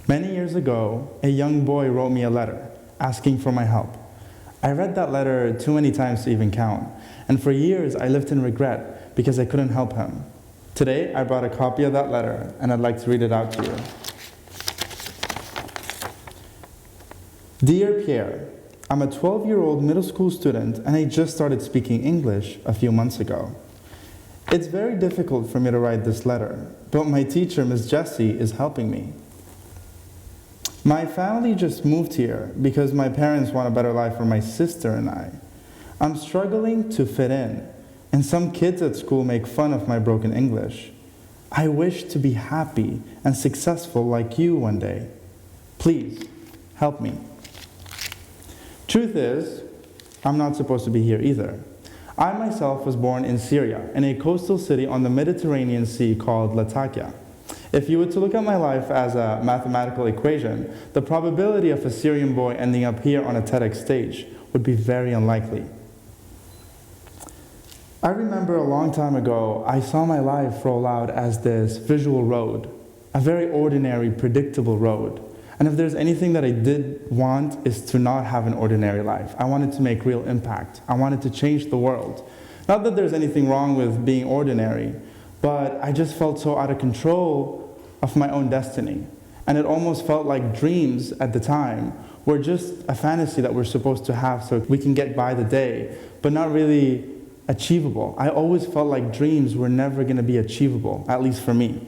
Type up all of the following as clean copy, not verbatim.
Many years ago, a young boy wrote me a letter asking for my help. I read that letter too many times to even count, and for years I lived in regret because I couldn't help him. Today, I brought a copy of that letter, and I'd like to read it out to you. Dear Pierre, I'm a 12-year-old middle school student, and I just started speaking English a few months ago. It's very difficult for me to write this letter, but my teacher, Miss Jessie, is helping me. My family just moved here because my parents want a better life for my sister and I. I'm struggling to fit in, and some kids at school make fun of my broken English. I wish to be happy and successful like you one day. Please, help me. Truth is, I'm not supposed to be here either. I myself was born in Syria, in a coastal city on the Mediterranean Sea called Latakia. If you were to look at my life as a mathematical equation, the probability of a Syrian boy ending up here on a TEDx stage would be very unlikely. I remember a long time ago, I saw my life roll out as this visual road, a very ordinary, predictable road. And if there's anything that I did want is to not have an ordinary life. I wanted to make real impact. I wanted to change the world. Not that there's anything wrong with being ordinary, but I just felt so out of control of my own destiny. And it almost felt like dreams at the time were just a fantasy that we're supposed to have so we can get by the day, but not really achievable. I always felt like dreams were never going to be achievable, at least for me.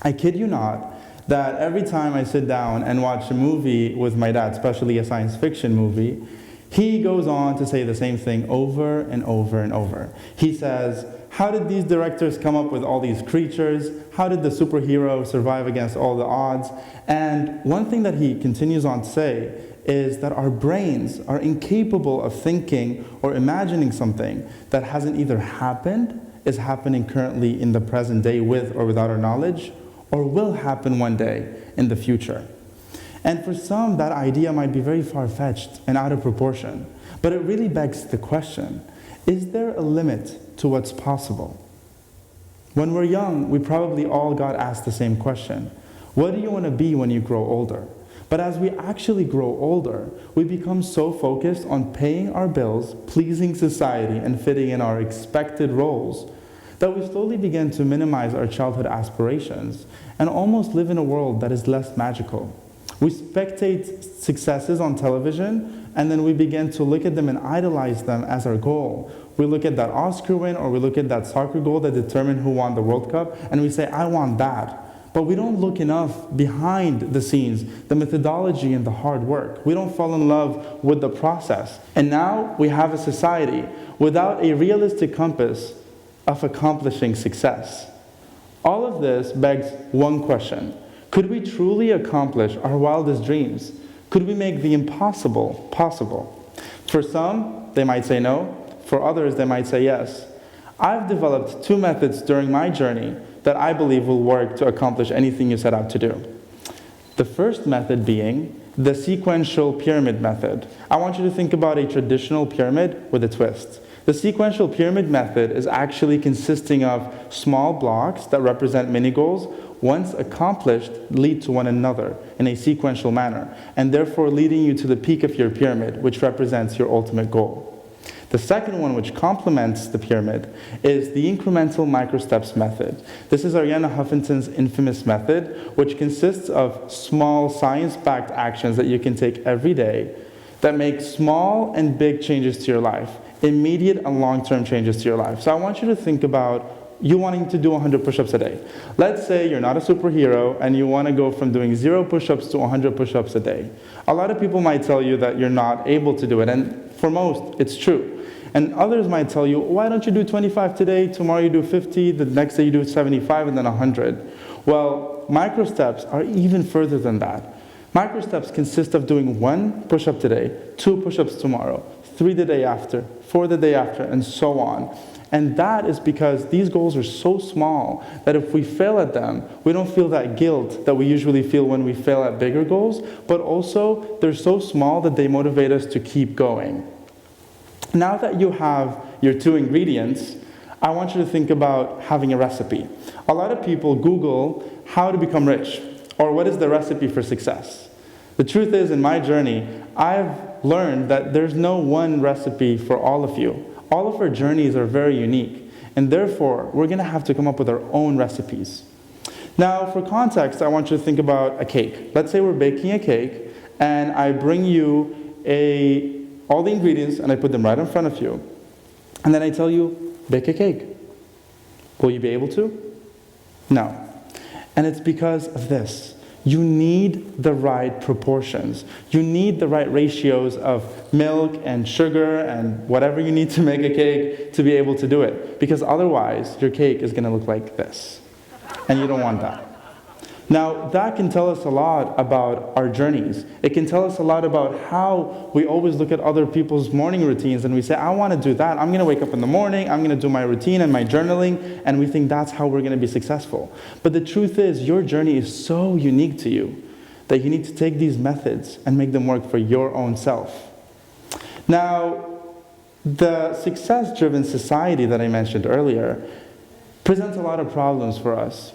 I kid you not, that every time I sit down and watch a movie with my dad, especially a science fiction movie, he goes on to say the same thing over and over and over. He says, how did these directors come up with all these creatures? How did the superhero survive against all the odds? And one thing that he continues on to say is that our brains are incapable of thinking or imagining something that hasn't either happened, is happening currently in the present day with or without our knowledge, or will happen one day in the future. And for some, that idea might be very far-fetched and out of proportion, but it really begs the question, is there a limit to what's possible? When we're young, we probably all got asked the same question. What do you want to be when you grow older? But as we actually grow older, we become so focused on paying our bills, pleasing society, and fitting in our expected roles that we slowly begin to minimize our childhood aspirations and almost live in a world that is less magical. We spectate successes on television, and then we begin to look at them and idolize them as our goal. We look at that Oscar win, or we look at that soccer goal that determined who won the World Cup, and we say, I want that. But we don't look enough behind the scenes, the methodology and the hard work. We don't fall in love with the process. And now we have a society without a realistic compass of accomplishing success. All of this begs one question. Could we truly accomplish our wildest dreams? Could we make the impossible possible? For some, they might say no. For others, they might say yes. I've developed two methods during my journey that I believe will work to accomplish anything you set out to do. The first method being the sequential pyramid method. I want you to think about a traditional pyramid with a twist. The sequential pyramid method is actually consisting of small blocks that represent mini goals, once accomplished, lead to one another in a sequential manner, and therefore leading you to the peak of your pyramid, which represents your ultimate goal. The second one, which complements the pyramid, is the incremental microsteps method. This is Arianna Huffington's infamous method, which consists of small science-backed actions that you can take every day that make small and big changes to your life, immediate and long-term changes to your life. So I want you to think about you wanting to do 100 push-ups a day. Let's say you're not a superhero and you want to go from doing 0 push-ups to 100 push-ups a day. A lot of people might tell you that you're not able to do it, and for most, it's true. And others might tell you, why don't you do 25 today, tomorrow you do 50, the next day you do 75, and then 100. Well, microsteps are even further than that. Microsteps consist of doing 1 push-up today, 2 push-ups tomorrow, 3 the day after, 4 the day after, and so on. And that is because these goals are so small that if we fail at them, we don't feel that guilt that we usually feel when we fail at bigger goals, but also they're so small that they motivate us to keep going. Now that you have your 2 ingredients, I want you to think about having a recipe. A lot of people Google how to become rich. Or what is the recipe for success? The truth is, in my journey, I've learned that there's no one recipe for all of you. All of our journeys are very unique, and therefore, we're going to have to come up with our own recipes. Now, for context, I want you to think about a cake. Let's say we're baking a cake, and I bring you all the ingredients, and I put them right in front of you. And then I tell you, bake a cake. Will you be able to? No. And it's because of this. You need the right proportions. You need the right ratios of milk and sugar and whatever you need to make a cake to be able to do it. Because otherwise, your cake is going to look like this. And you don't want that. Now, that can tell us a lot about our journeys. It can tell us a lot about how we always look at other people's morning routines and we say, I want to do that. I'm going to wake up in the morning, I'm going to do my routine and my journaling, and we think that's how we're going to be successful. But the truth is, your journey is so unique to you that you need to take these methods and make them work for your own self. Now, the success-driven society that I mentioned earlier presents a lot of problems for us.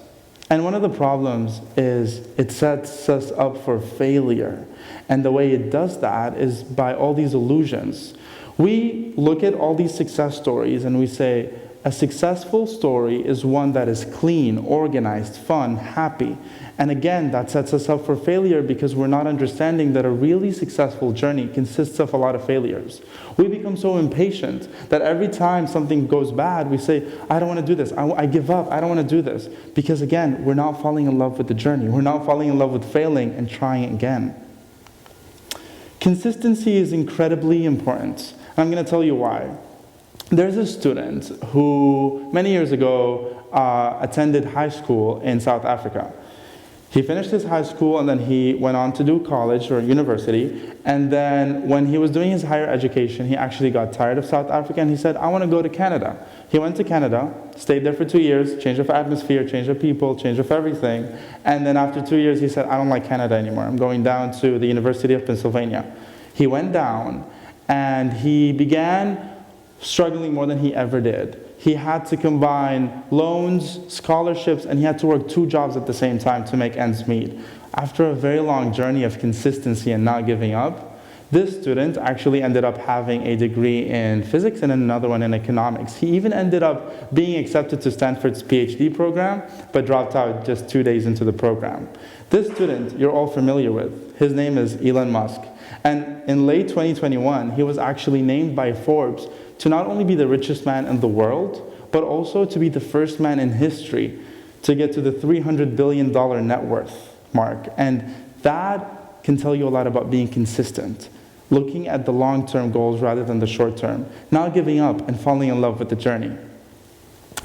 And one of the problems is it sets us up for failure. And the way it does that is by all these illusions. We look at all these success stories and we say, a successful story is one that is clean, organized, fun, happy. And again, that sets us up for failure because we're not understanding that a really successful journey consists of a lot of failures. We become so impatient that every time something goes bad, we say, I don't want to do this. I give up. I don't want to do this. Because again, we're not falling in love with the journey. We're not falling in love with failing and trying again. Consistency is incredibly important. And I'm going to tell you why. There's a student who many years ago attended high school in South Africa. He finished his high school and then he went on to do college or university. And then when he was doing his higher education, he actually got tired of South Africa and he said, I want to go to Canada. He went to Canada, stayed there for 2 years, change of atmosphere, change of people, change of everything. And then after 2 years, he said, I don't like Canada anymore. I'm going down to the University of Pennsylvania. He went down and he began struggling more than he ever did. He had to combine loans, scholarships, and he had to work 2 jobs at the same time to make ends meet. After a very long journey of consistency and not giving up, this student actually ended up having a degree in physics and another one in economics. He even ended up being accepted to Stanford's PhD program, but dropped out just 2 days into the program. This student you're all familiar with. His name is Elon Musk. And in late 2021, he was actually named by Forbes to not only be the richest man in the world, but also to be the first man in history to get to the $300 billion net worth mark. And that can tell you a lot about being consistent, looking at the long-term goals rather than the short-term, not giving up and falling in love with the journey.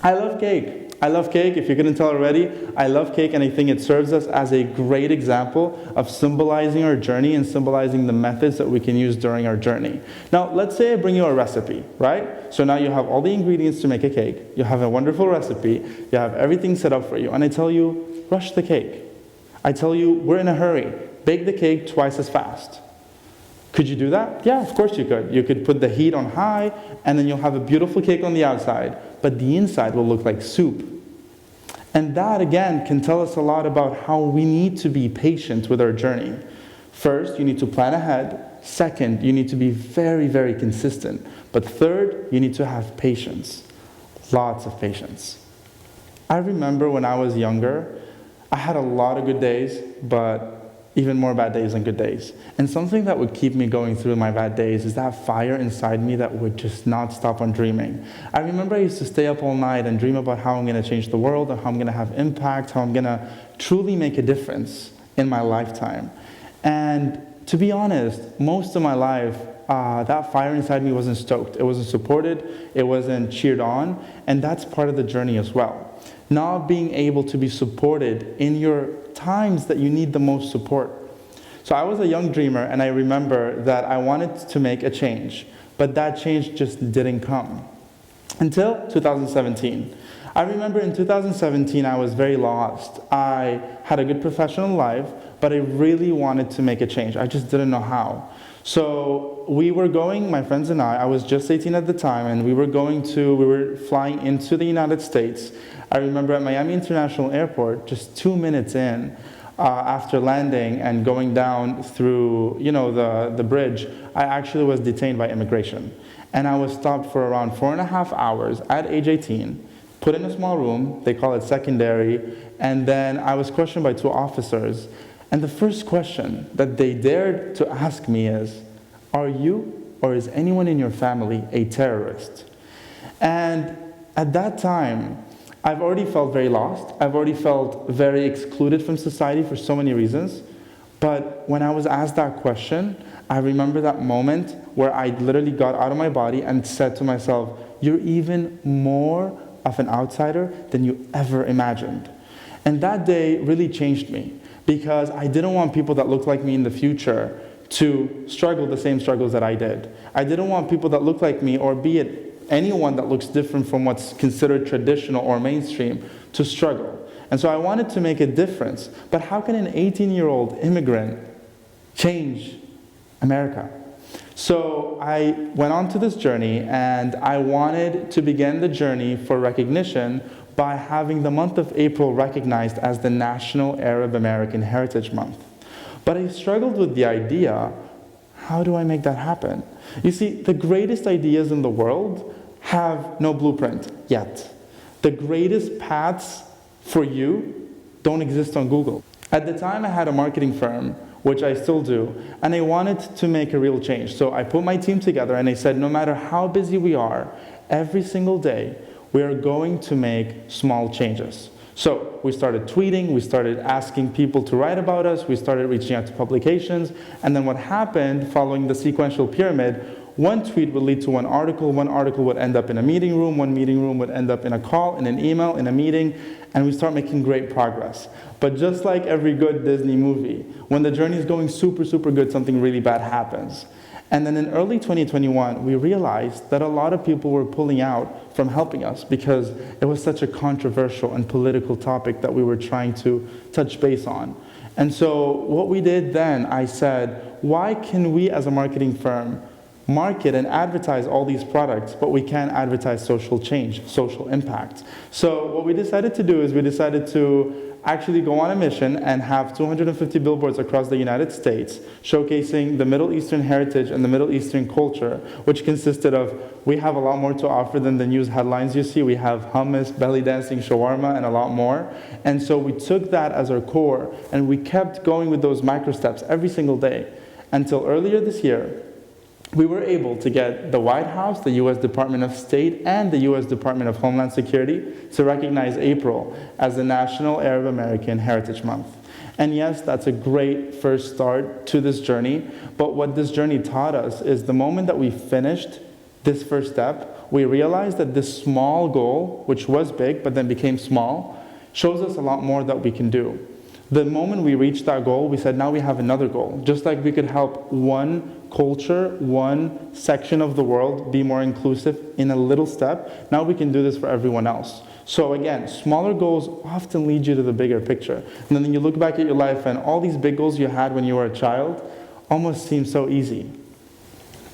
I love cake. I love cake. If you couldn't tell already, I love cake, and I think it serves us as a great example of symbolizing our journey and symbolizing the methods that we can use during our journey. Now, let's say I bring you a recipe, right? So now you have all the ingredients to make a cake. You have a wonderful recipe. You have everything set up for you. And I tell you, rush the cake. I tell you, we're in a hurry. Bake the cake twice as fast. Could you do that? Yeah, of course you could. You could put the heat on high, and then you'll have a beautiful cake on the outside, but the inside will look like soup. And that, again, can tell us a lot about how we need to be patient with our journey. First, you need to plan ahead. Second, you need to be very, very consistent. But third, you need to have patience. Lots of patience. I remember when I was younger, I had a lot of good days, but even more bad days than good days. And something that would keep me going through my bad days is that fire inside me that would just not stop on dreaming. I remember I used to stay up all night and dream about how I'm going to change the world, and how I'm going to have impact, how I'm going to truly make a difference in my lifetime. And to be honest, most of my life, that fire inside me wasn't stoked. It wasn't supported. It wasn't cheered on. And that's part of the journey as well. Not being able to be supported in your times that you need the most support. So I was a young dreamer, and I remember that I wanted to make a change, but that change just didn't come until 2017. I remember in 2017 I was very lost. I had a good professional life, but I really wanted to make a change. I just didn't know how. So we were going, my friends and I was just 18 at the time, and we were flying into the United States. I remember at Miami International Airport, just 2 minutes in, after landing and going down through, the bridge, I actually was detained by immigration. And I was stopped for around 4.5 hours at age 18, put in a small room, they call it secondary, and then I was questioned by 2 officers. And the first question that they dared to ask me is, are you or is anyone in your family a terrorist? And at that time, I've already felt very lost. I've already felt very excluded from society for so many reasons. But when I was asked that question, I remember that moment where I literally got out of my body and said to myself, you're even more of an outsider than you ever imagined. And that day really changed me, because I didn't want people that looked like me in the future to struggle the same struggles that I did. I didn't want people that looked like me, or be it anyone that looks different from what's considered traditional or mainstream, to struggle. And so I wanted to make a difference. But how can an 18-year-old immigrant change America? So I went on to this journey, and I wanted to begin the journey for recognition by having the month of April recognized as the National Arab American Heritage Month. But I struggled with the idea, how do I make that happen? You see, the greatest ideas in the world have no blueprint yet. The greatest paths for you don't exist on Google. At the time, I had a marketing firm, which I still do, and I wanted to make a real change. So I put my team together and I said, no matter how busy we are, every single day, we are going to make small changes. So we started tweeting, we started asking people to write about us, we started reaching out to publications, and then what happened following the sequential pyramid, one tweet would lead to one article would end up in a meeting room, one meeting room would end up in a call, in an email, in a meeting, and we start making great progress. But just like every good Disney movie, when the journey is going super, super good, something really bad happens. And then in early 2021, we realized that a lot of people were pulling out from helping us because it was such a controversial and political topic that we were trying to touch base on. And so what we did then, I said, why can we as a marketing firm market and advertise all these products, but we can't advertise social change, social impact? So what we decided to do is we decided to actually go on a mission and have 250 billboards across the United States showcasing the Middle Eastern heritage and the Middle Eastern culture, which consisted of, we have a lot more to offer than the news headlines you see. We have hummus, belly dancing, shawarma, and a lot more. And so we took that as our core, and we kept going with those microsteps every single day until earlier this year. We were able to get the White House, the U.S. Department of State, and the U.S. Department of Homeland Security to recognize April as the National Arab American Heritage Month. And yes, that's a great first start to this journey, but what this journey taught us is the moment that we finished this first step, we realized that this small goal, which was big but then became small, shows us a lot more that we can do. The moment we reached that goal, we said, now we have another goal. Just like we could help one culture, one section of the world be more inclusive in a little step, now we can do this for everyone else. So again, smaller goals often lead you to the bigger picture. And then you look back at your life and all these big goals you had when you were a child almost seem so easy.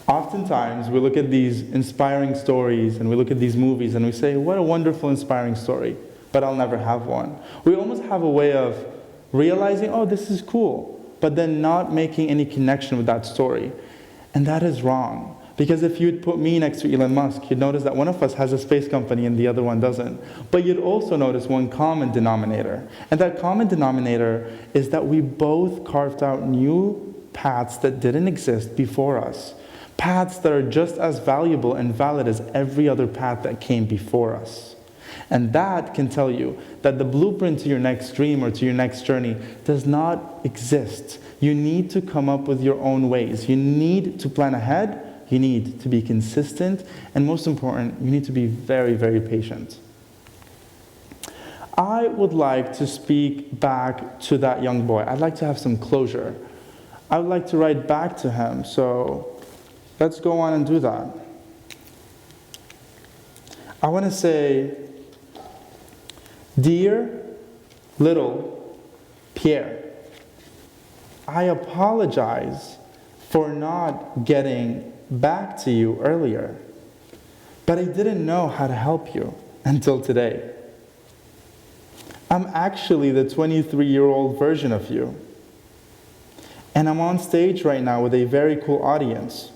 Oftentimes, we look at these inspiring stories and we look at these movies and we say, what a wonderful, inspiring story, but I'll never have one. We almost have a way of realizing, oh, this is cool, but then not making any connection with that story. And that is wrong. Because if you'd put me next to Elon Musk, you'd notice that one of us has a space company and the other one doesn't. But you'd also notice one common denominator. And that common denominator is that we both carved out new paths that didn't exist before us. Paths that are just as valuable and valid as every other path that came before us. And that can tell you that the blueprint to your next dream or to your next journey does not exist. You need to come up with your own ways. You need to plan ahead. You need to be consistent. And most important, you need to be very, very patient. I would like to speak back to that young boy. I'd like to have some closure. I would like to write back to him. So let's go on and do that. I want to say, dear little Pierre, I apologize for not getting back to you earlier, but I didn't know how to help you until today. I'm actually the 23-year-old version of you. And I'm on stage right now with a very cool audience.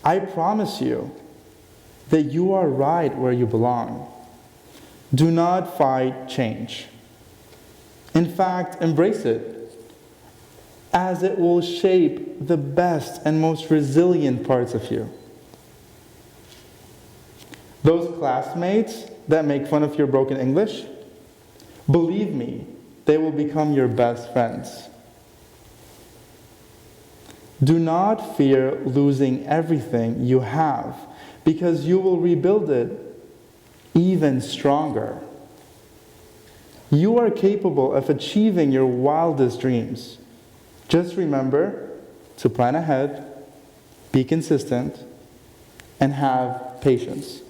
I promise you that you are right where you belong. Do not fight change. In fact, embrace it, as it will shape the best and most resilient parts of you. Those classmates that make fun of your broken English, believe me, they will become your best friends. Do not fear losing everything you have, because you will rebuild it even stronger. You are capable of achieving your wildest dreams. Just remember to plan ahead, be consistent, and have patience.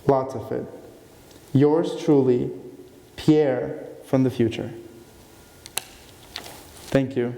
Lots of it. Yours truly, Pierre from the future. Thank you.